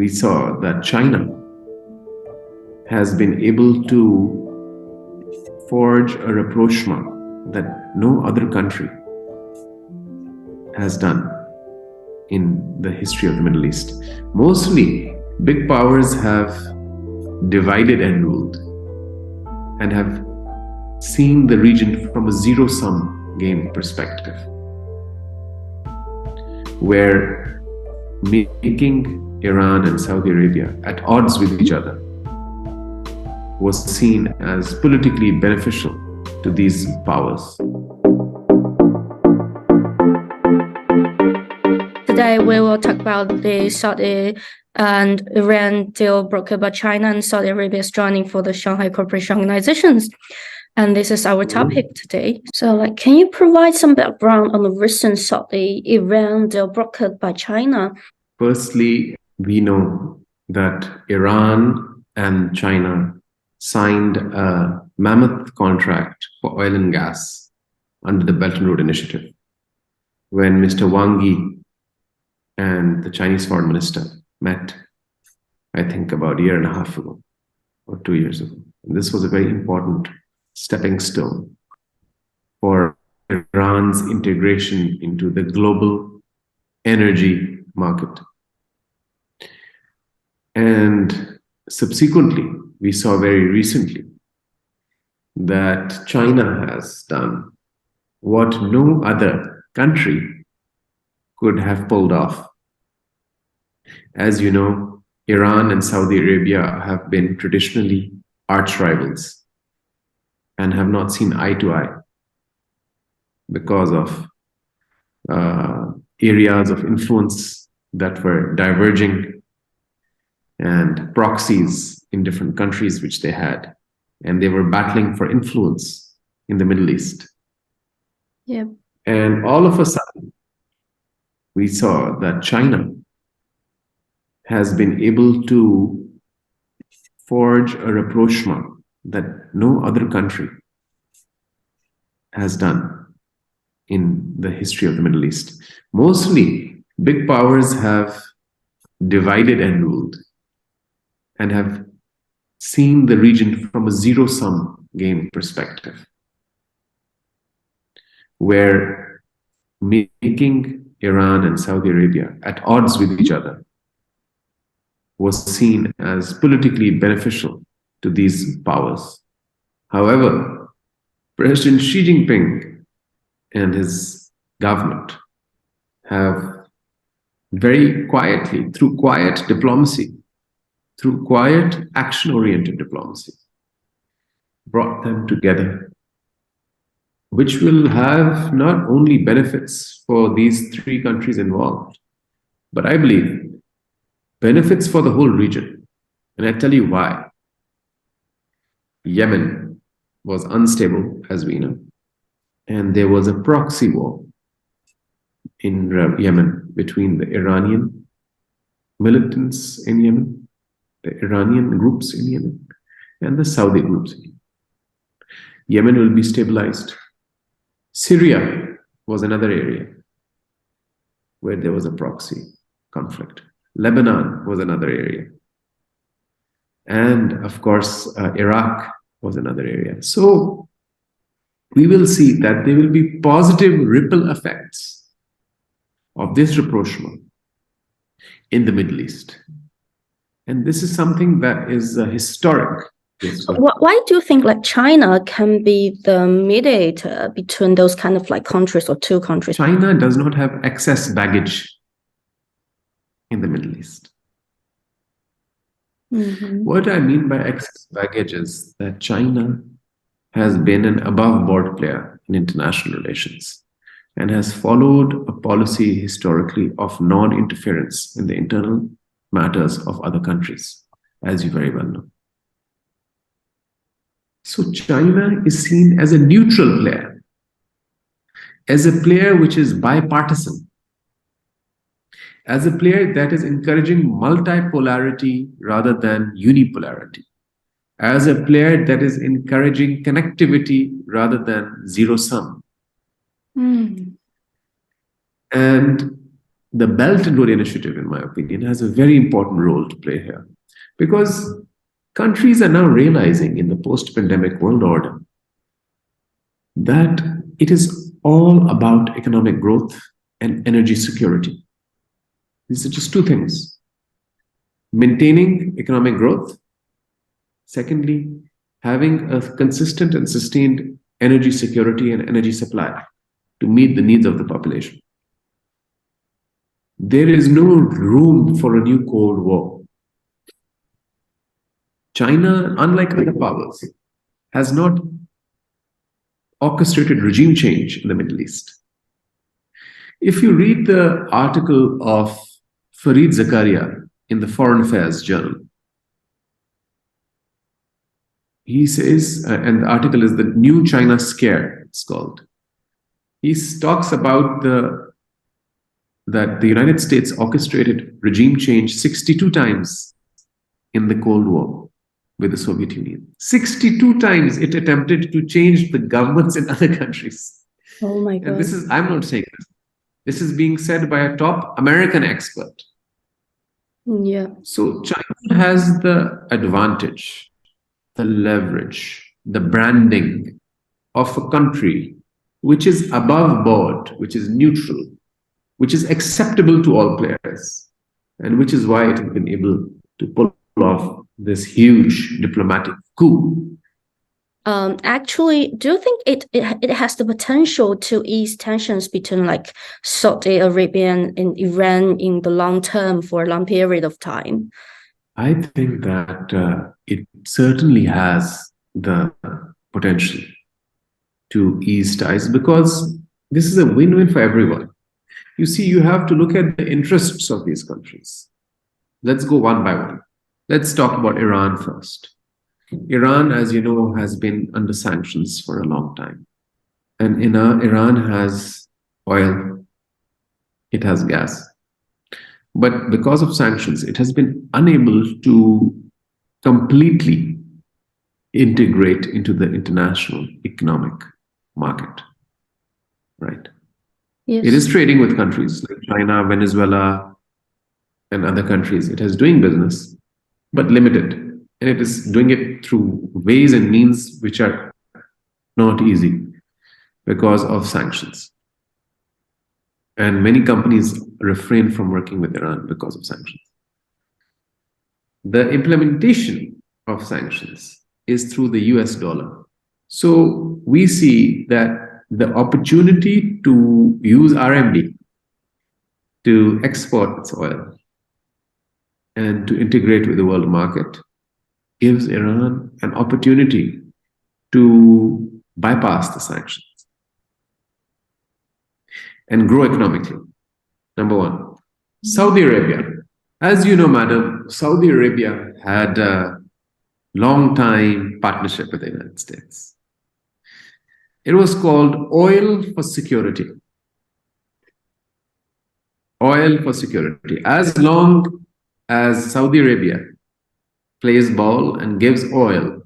we saw that China has been able to forge a rapprochement that no other country has done in the history of the Middle East. Mostly, big powers have divided and ruled and have seen the region from a zero-sum game perspective, where making Iran and Saudi Arabia at odds with each other was seen as politically beneficial to these powers. Today we will talk about the Saudi and Iran deal brokered by China and Saudi Arabia's joining for the Shanghai Cooperation Organization. And this is our topic today. So, can you provide some background on the recent Saudi-Iran deal brokered by China? Firstly, we know that Iran and China signed a mammoth contract for oil and gas under the Belt and Road Initiative when Mr. Wang Yi and the Chinese foreign minister met, I think, about a year and a half ago or 2 years ago. And this was a very important stepping stone for Iran's integration into the global energy market. And subsequently, we saw very recently that China has done what no other country could have pulled off. As you know, Iran and Saudi Arabia have been traditionally arch rivals and have not seen eye to eye because of areas of influence that were diverging and proxies in different countries which they had. And they were battling for influence in the Middle East. Yeah. And all of a sudden, we saw that China has been able to forge a rapprochement that no other country has done in the history of the Middle East. Mostly, big powers have divided and ruled and have seen the region from a zero-sum game perspective, where making Iran and Saudi Arabia at odds with each other was seen as politically beneficial to these powers. However, President Xi Jinping and his government have very quietly, through quiet diplomacy, through quiet action-oriented diplomacy, brought them together, which will have not only benefits for these three countries involved, but I believe benefits for the whole region. And I tell you why. Yemen was unstable, as we know, and there was a proxy war in Yemen between the Iranian militants in Yemen, the Iranian groups in Yemen, and the Saudi groups in Yemen. Yemen will be stabilized. Syria was another area where there was a proxy conflict. Lebanon was another area. And of course, Iraq was another area. So we will see that there will be positive ripple effects of this rapprochement in the Middle East. And this is something that is historic. So why do you think China can be the mediator between those kind of countries or two countries? China does not have excess baggage in the Middle East. Mm-hmm. What I mean by excess baggage is that China has been an above-board player in international relations and has followed a policy historically of non-interference in the internal matters of other countries, as you very well know. So China is seen as a neutral player, as a player which is bipartisan, as a player that is encouraging multipolarity rather than unipolarity, as a player that is encouraging connectivity rather than zero-sum. Mm. And the Belt and Road Initiative, in my opinion, has a very important role to play here, because countries are now realizing in the post-pandemic world order that it is all about economic growth and energy security. These are just two things: maintaining economic growth, secondly, having a consistent and sustained energy security and energy supply to meet the needs of the population. There is no room for a new Cold War. China, unlike other powers, has not orchestrated regime change in the Middle East. If you read the article of Fareed Zakaria in the Foreign Affairs Journal, he says, and the article is "The New China Scare," it's called. He talks about that the United States orchestrated regime change 62 times in the Cold War with the Soviet Union. 62 times it attempted to change the governments in other countries. Oh my God. And this is, I'm not saying this. This is being said by a top American expert. Yeah. So China has the advantage, the leverage, the branding of a country which is above board, which is neutral, which is acceptable to all players, and which is why it has been able to pull off this huge diplomatic coup. Actually, do you think it has the potential to ease tensions between like Saudi Arabia and Iran in the long term for a long period of time? I think that it certainly has the potential to ease ties, because this is a win-win for everyone. You see, you have to look at the interests of these countries. Let's go one by one. Let's talk about Iran first. Iran, as you know, has been under sanctions for a long time. And Iran has oil, it has gas. But because of sanctions, it has been unable to completely integrate into the international economic market, right? Yes. It is trading with countries like China, Venezuela, and other countries. It is doing business, but limited. And it is doing it through ways and means which are not easy because of sanctions. And many companies refrain from working with Iran because of sanctions. The implementation of sanctions is through the US dollar. So we see that the opportunity to use RMB to export its oil and to integrate with the world market gives Iran an opportunity to bypass the sanctions and grow economically. Number one. Saudi Arabia. As you know, madam, Saudi Arabia had a long time partnership with the United States. It was called Oil for Security. Oil for Security. As long as Saudi Arabia plays ball and gives oil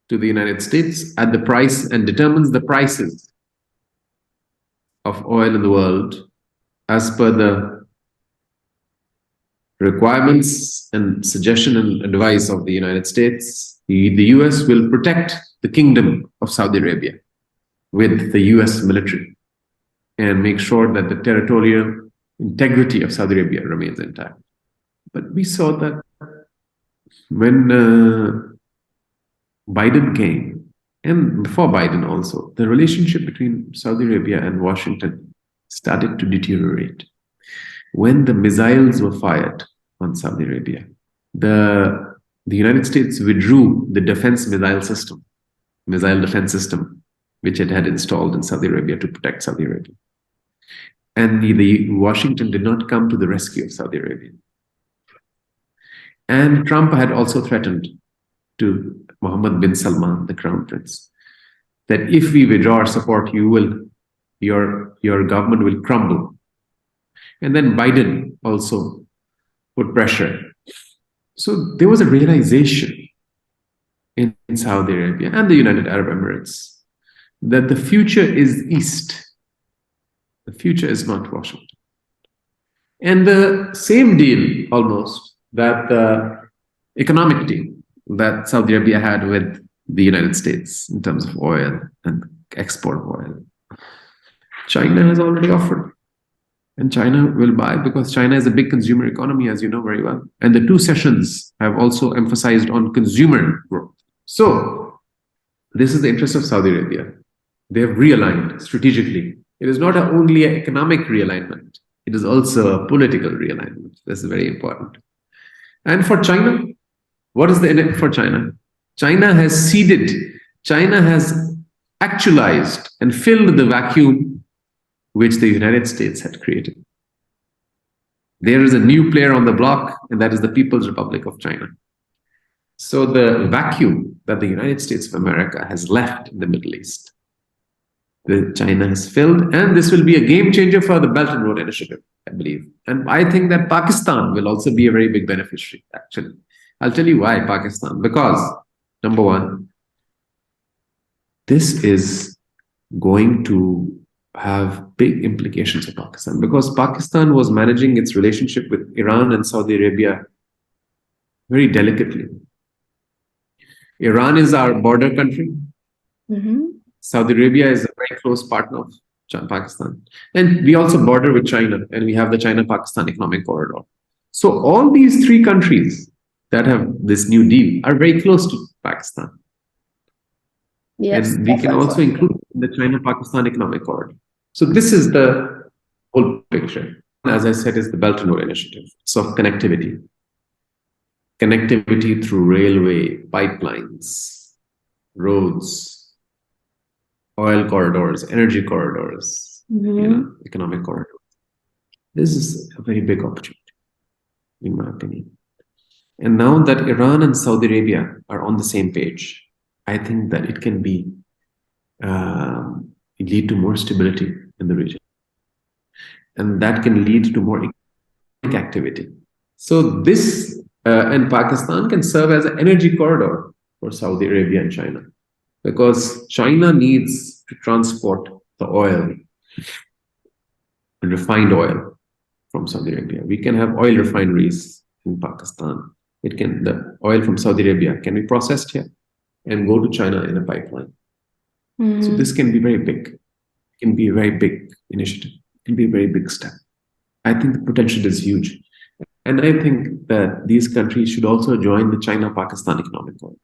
to the United States at the price and determines the prices of oil in the world as per the requirements and suggestion and advice of the United States, the US will protect the kingdom of Saudi Arabia with the US military and make sure that the territorial integrity of Saudi Arabia remains intact. But we saw that when Biden came, and before Biden also, the relationship between Saudi Arabia and Washington started to deteriorate. When the missiles were fired on Saudi Arabia, the United States withdrew the missile defense system, which it had installed in Saudi Arabia to protect Saudi Arabia. And the Washington did not come to the rescue of Saudi Arabia. And Trump had also threatened to Mohammed bin Salman, the crown prince, that if we withdraw our support, your government will crumble. And then Biden also put pressure. So there was a realization in Saudi Arabia and the United Arab Emirates that the future is East. The future is not Washington. And the same deal almost that the economic deal that Saudi Arabia had with the United States in terms of oil and export of oil, China has already offered. And China will buy because China is a big consumer economy, as you know very well. And the two sessions have also emphasized on consumer growth. So this is the interest of Saudi Arabia. They have realigned strategically. It is not only an economic realignment, it is also a political realignment. This is very important. And for China, what is the in it for China? China has ceded, China has actualized and filled the vacuum which the United States had created. There is a new player on the block, and that is the People's Republic of China. So the vacuum that the United States of America has left in the Middle East, China has filled, and this will be a game changer for the Belt and Road Initiative, I believe. And I think that Pakistan will also be a very big beneficiary, actually. I'll tell you why Pakistan. Because, number one, this is going to have big implications for Pakistan, because Pakistan was managing its relationship with Iran and Saudi Arabia very delicately. Iran is our border country. Saudi Arabia is a very close partner of Pakistan. And we also border with China, and we have the China-Pakistan economic corridor. So all these three countries that have this new deal are very close to Pakistan. Yes, and we can also include the China-Pakistan economic corridor. So this is the whole picture. As I said, is the Belt and Road Initiative. So connectivity. Connectivity through railway, pipelines, roads, oil corridors, energy corridors, economic corridors. This is a very big opportunity, in my opinion. And now that Iran and Saudi Arabia are on the same page, I think that it can be lead to more stability in the region, and that can lead to more economic activity. So this and Pakistan can serve as an energy corridor for Saudi Arabia and China, because China needs to transport the oil, refined oil from Saudi Arabia. We can have oil refineries in Pakistan. The oil from Saudi Arabia can be processed here and go to China in a pipeline. So this can be very big. It can be a very big initiative. It can be a very big step. I think the potential is huge. And I think that these countries should also join the China-Pakistan economic corridor.